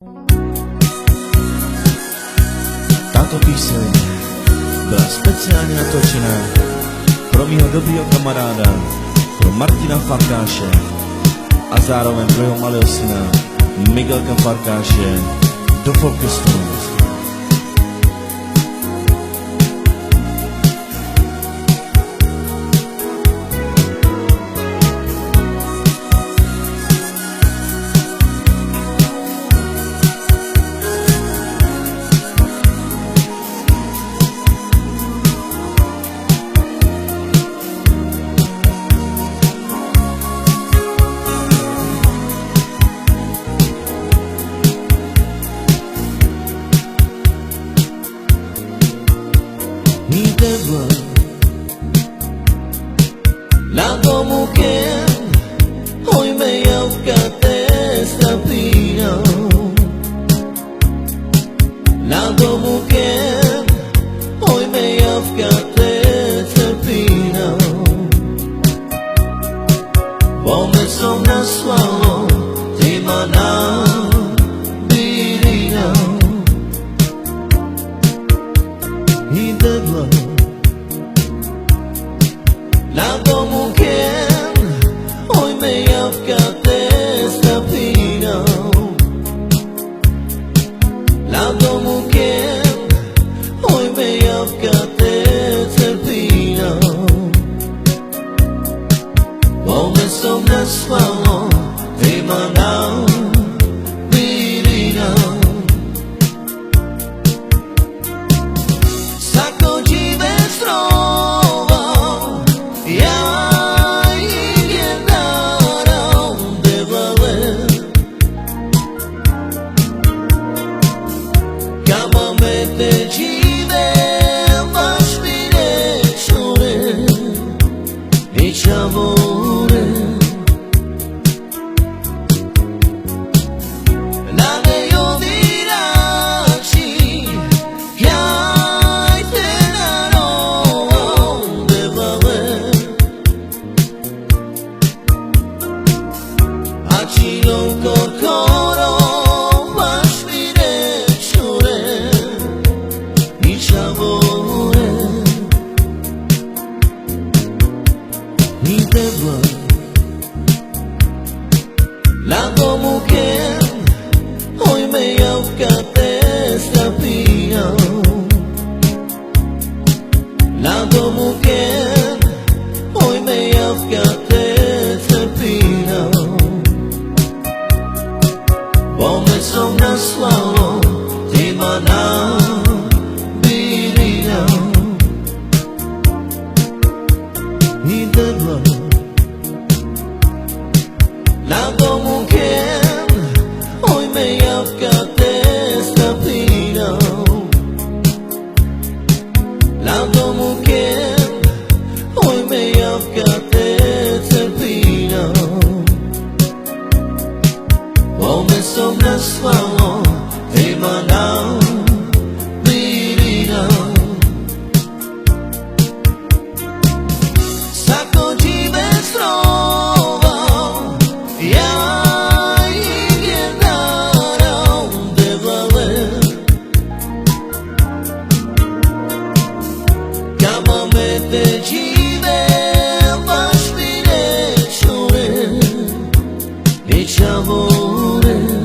Tato píseň byla speciálně natočena pro mýho dobrýho kamaráda, pro Martina Farkáše a zároveň pro jeho malého syna Miguelka Farkáše do Folkestu. La mujer hoy me yaukate esta pina. La mujer hoy me yaukate esta pina. Come somna suavo di mana dirina. Y de la mujer hoy me yaukate esta pina. La mujer hoy me yaukate esta pina. Come somna suavo di mana dirina. Sacco ci vestrova te cine baš mi rečure i čamure na nejo virači jajte na novom debale a čilom kokoro baš mi rečure la mujer hoy me yaukate esta pina. La mujer hoy me yaukate esta pina. Come somna suavo di mana dirina. Y de la mujer hoy me yaukate esta pina. La mujer hoy me yaukate esta pina. Come somna suavo di mana dirina. Sacco ci vestrova te cine baš mi rečure i čamure